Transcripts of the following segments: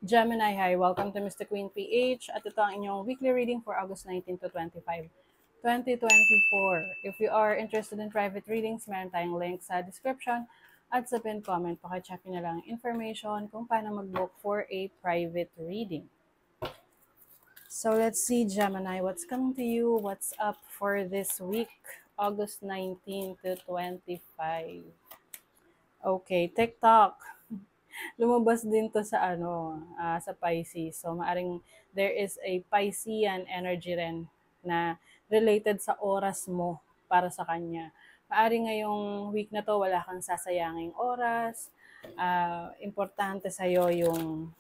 Gemini, hi. Welcome to Mr. Queen PH. At ito ang inyong weekly reading for August 19 to 25, 2024. If you are interested in private readings, meron tayong link sa description at sa pinned comment. Pakicheck nyo na lang information kung paano mag-book for a private reading. So let's see, Gemini, what's coming to you? What's up for this week, August 19 to 25? Okay, TikTok. Lumabas din to sa sa Pisces. So maaring there is a Piscean energy rin na related sa oras mo para sa kanya. Maaring ngayong week na to wala kang sasayanging oras. Importante sa iyo yung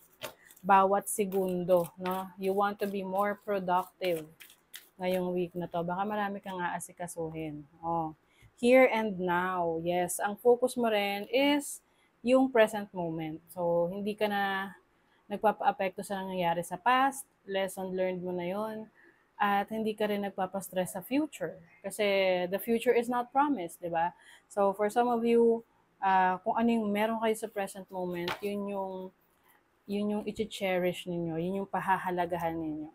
bawat segundo, no? You want to be more productive ngayong week na to. Baka marami kang aasikasuhin. Oh. Here and now. Yes, ang focus mo rin is yung present moment. So, hindi ka na nagpapa-apekto sa nangyayari sa past, lesson learned mo na yon, at hindi ka rin nagpapastress sa future. Kasi the future is not promised, di ba? So, for some of you, kung ano yung meron kayo sa present moment, yun yung i-cherish ninyo, yun yung pahahalagahan ninyo.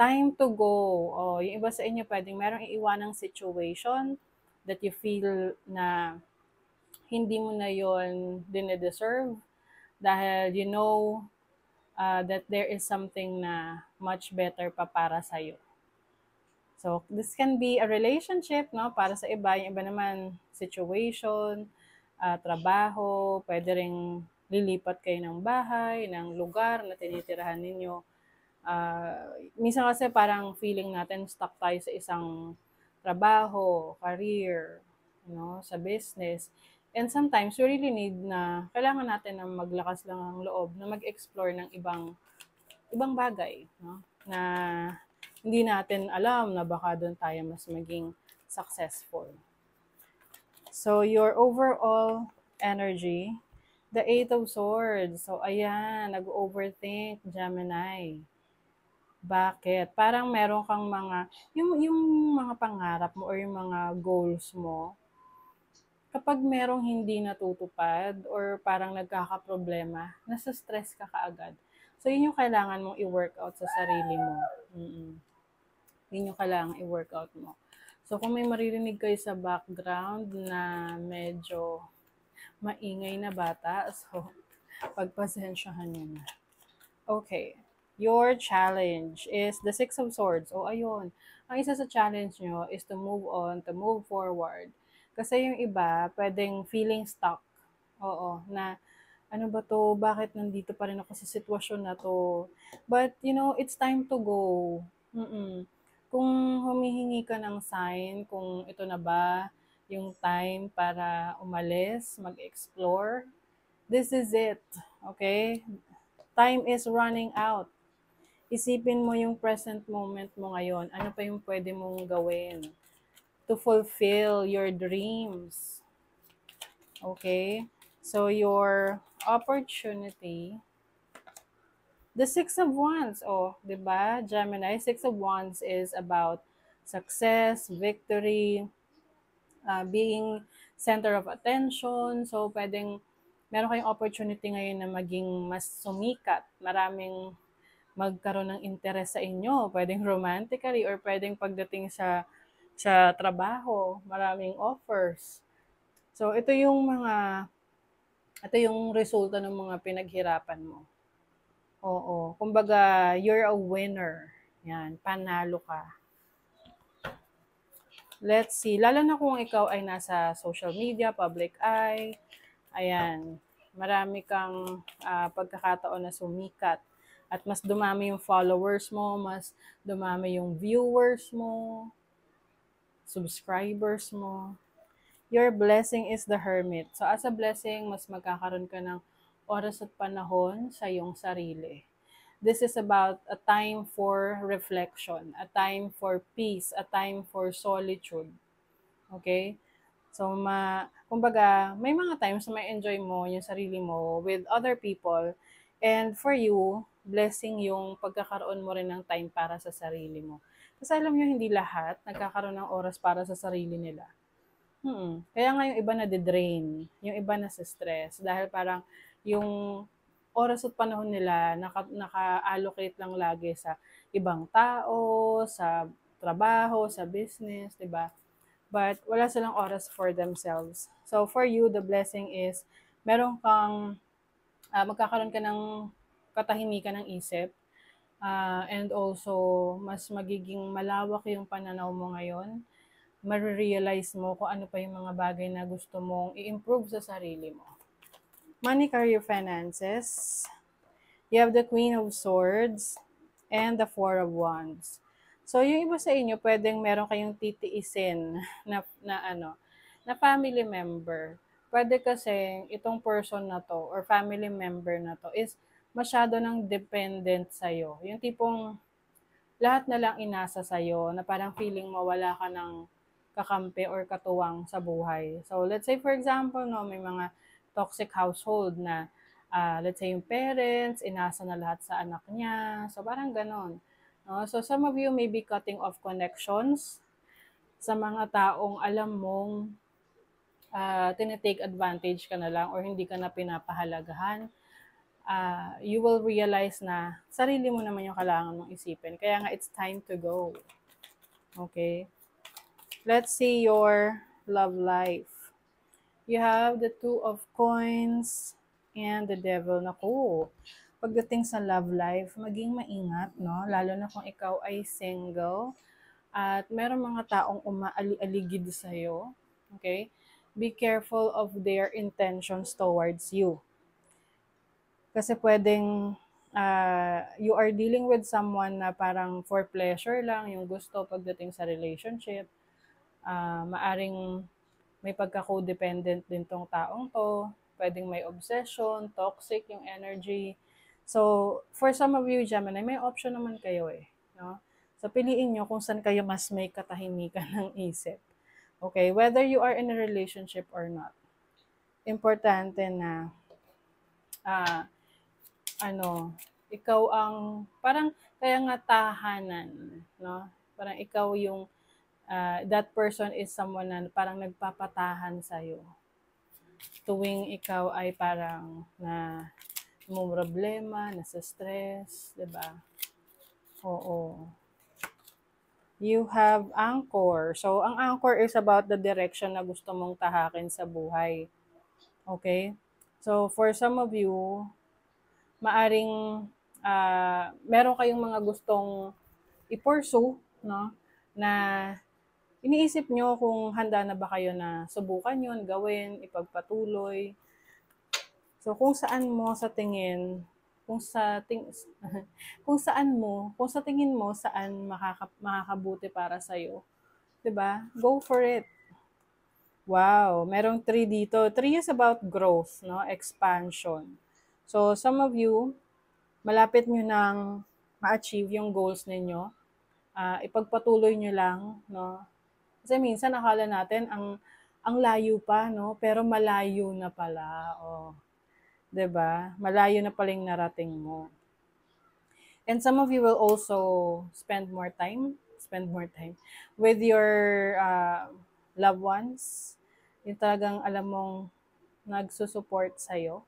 Time to go. Oh, yung iba sa inyo pwedeng merong iiwanang situation that you feel na hindi mo na yon dine-deserve dahil you know that there is something na much better pa para sa'yo. So, this can be a relationship, no? Para sa iba, yung iba naman, situation, trabaho, pwede ring lilipat kayo ng bahay, ng lugar na tinitirahan ninyo. Minsan kasi parang feeling natin stuck tayo sa isang trabaho, career, sa business. And sometimes we really need na kailangan natin na maglakas lang ang loob na mag-explore ng ibang bagay, no? Na hindi natin alam na baka doon tayo mas maging successful. So your overall energy, the Eight of Swords. So ayan, nag-overthink, Gemini. Bakit? Parang meron kang yung mga pangarap mo or yung mga goals mo, kapag merong hindi natutupad or parang nagkakaproblema, nasa stress ka kaagad. So, yun yung kailangan mong i-workout sa sarili mo. Mm-mm. Yun yung kailangan i-workout mo. So, kung may maririnig kayo sa background na medyo maingay na bata, so, pagpasensyahan nyo na. Okay. Your challenge is the Six of Swords. O ayun, ang isa sa challenge nyo is to move on, to move forward. Kasi yung iba, pwedeng feeling stuck. Oo, na ano ba to, bakit nandito pa rin ako sa sitwasyon na to. But, it's time to go. Mm-mm. Kung humihingi ka ng sign, kung ito na ba yung time para umalis, mag-explore, this is it. Okay? Time is running out. Isipin mo yung present moment mo ngayon. Ano pa yung pwede mong gawin to fulfill your dreams? Okay? So, your opportunity, the Six of Wands. Oh, di ba? Gemini, Six of Wands is about success, victory, being center of attention. So, meron kayong opportunity ngayon na maging mas sumikat. Maraming magkaroon ng interes sa inyo. Pwedeng romantically or pwedeng pagdating sa trabaho, maraming offers. So, ito yung resulta ng mga pinaghirapan mo. Oo. Kumbaga, you're a winner. Yan, panalo ka. Let's see. Lalo na kung ikaw ay nasa social media, public eye. Ayan. Marami kang pagkakataon na sumikat. At mas dumami yung followers mo, mas dumami yung viewers mo, subscribers mo. Your blessing is the Hermit. So as a blessing, mas magkakaroon ka ng oras at panahon sa iyong sarili. This is about a time for reflection, a time for peace, a time for solitude. Okay? So, kumbaga, may mga times na may enjoy mo yung sarili mo with other people. And for you, blessing yung pagkakaroon mo rin ng time para sa sarili mo. Kasi alam nyo, hindi lahat nagkakaroon ng oras para sa sarili nila. Kaya nga yung iba na-drain, yung iba na stress dahil parang yung oras at panahon nila naka-allocate lang lagi sa ibang tao, sa trabaho, sa business, 'di ba? But wala silang oras for themselves. So for you, the blessing is meron kang magkakaroon ka ng katahimikan ng isip, and also mas magiging malawak yung pananaw mo ngayon. Marirealize mo kung ano pa yung mga bagay na gusto mong i-improve sa sarili mo. Money, career, finances. You have the Queen of Swords and the Four of Wands. So, yung iba sa inyo, pwedeng meron kayong titiisin na family member. Pwede kasi itong person na to or family member na to is masyado ng dependent sa'yo. Yung tipong lahat na lang inasa sa'yo na parang feeling mo wala ka ng kakampi or katuwang sa buhay. So, let's say for example, no, may mga toxic household na let's say yung parents, inasa na lahat sa anak niya. So, parang ganon. No? So, some of you may be cutting off connections sa mga taong alam mong tinitake advantage ka na lang or hindi ka na pinapahalagahan. You will realize na sarili mo naman yung kailangan mong isipin. Kaya nga, it's time to go. Okay? Let's see your love life. You have the Two of Coins and the Devil. Naku, pagdating sa love life, maging maingat, no? Lalo na kung ikaw ay single at meron mga taong umaali-aligid sa'yo. Okay? Be careful of their intentions towards you. Kasi pwedeng you are dealing with someone na parang for pleasure lang, yung gusto pagdating sa relationship. Maaring may pagka-codependent din tong taong to. Pwedeng may obsession, toxic yung energy. So, for some of you, Gemini, may option naman kayo eh. No? So, piliin nyo kung saan kayo mas may katahimikan ng isip. Okay? Whether you are in a relationship or not. Importante na ikaw ang, parang, kaya nga tahanan, no? Parang ikaw yung, that person is someone na parang nagpapatahan sa'yo. Tuwing ikaw ay parang problema, nasa stress, diba? Oo. You have anchor. So, ang anchor is about the direction na gusto mong tahakin sa buhay. Okay? So, for some of you, maaring meron kayong mga gustong i-pursue, no? Na iniisip nyo kung handa na ba kayo na subukan yun, gawin, ipagpatuloy. So, kung saan mo sa tingin, kung sa tingin mo saan makakabuti para sa'yo, 'di ba? Go for it. Wow, merong 3 dito. 3 is about growth, no? Expansion. So, some of you, malapit nyo nang ma-achieve yung goals ninyo. Ipagpatuloy nyo lang, no? Kasi minsan akala natin ang layo pa, no? Pero malayo na pala. Oh. 'Di ba? Malayo na paling narating mo. And some of you will also spend more time with your loved ones. Yung talagang alam mong nagsusupport sa'yo.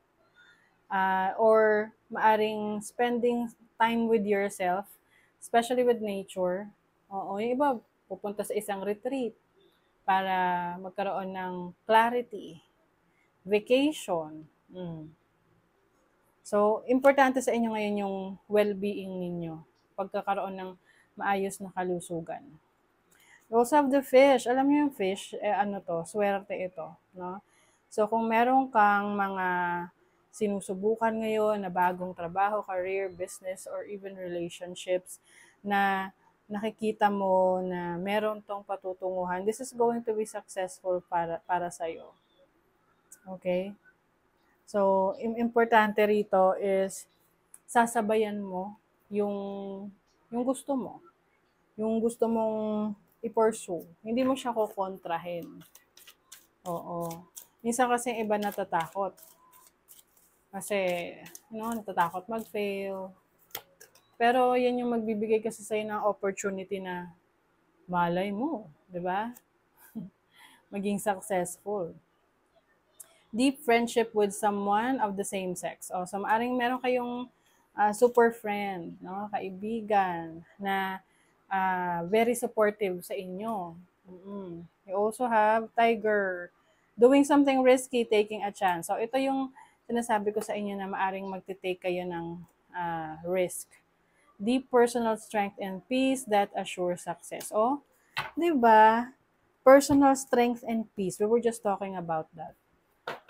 Or maaring spending time with yourself, especially with nature. Oo, yung iba pupunta sa isang retreat para magkaroon ng clarity. Vacation. So, importante sa inyo ngayon yung well-being ninyo. Pagkakaroon ng maayos na kalusugan. You also have the fish. Alam niyo yung fish, swerte ito. No? So, kung meron kang mga sinusubukan ngayon na bagong trabaho, career, business, or even relationships na nakikita mo na meron tong patutunguhan, this is going to be successful para sa'yo. Okay? So, importante rito is sasabayan mo yung gusto mo. Yung gusto mong i-pursue. Hindi mo siya kukontrahin. Oo. Minsan kasi iba natatakot. Kasi, natatakot mag-fail. Pero yan yung magbibigay kasi sa'yo ng opportunity na malay mo, di ba? Maging successful. deep friendship with someone of the same sex. O, so maaring meron kayong super friend, no? Kaibigan na very supportive sa inyo. You also have Tiger, doing something risky, taking a chance. So ito yung sinasabi ko sa inyo na maaring magte-take kayo ng risk. Deep personal strength and peace that assure success. O, di ba? Personal strength and peace. We were just talking about that.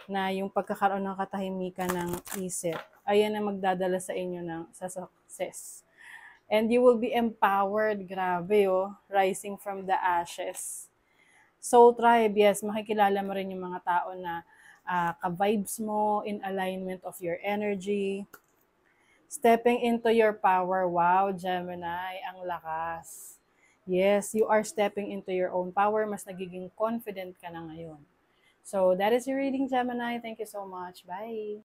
Na yung pagkakaroon ng katahimikan ng isip, ayan ang magdadala sa inyo sa success. And you will be empowered, grabe oh, rising from the ashes. Soul Tribe, yes, makikilala mo rin yung mga tao na ka-vibes mo, in alignment of your energy. Stepping into your power, wow, Gemini, ang lakas. Yes, you are stepping into your own power, mas nagiging confident ka na ngayon. So, that is your reading, Gemini. Thank you so much. Bye!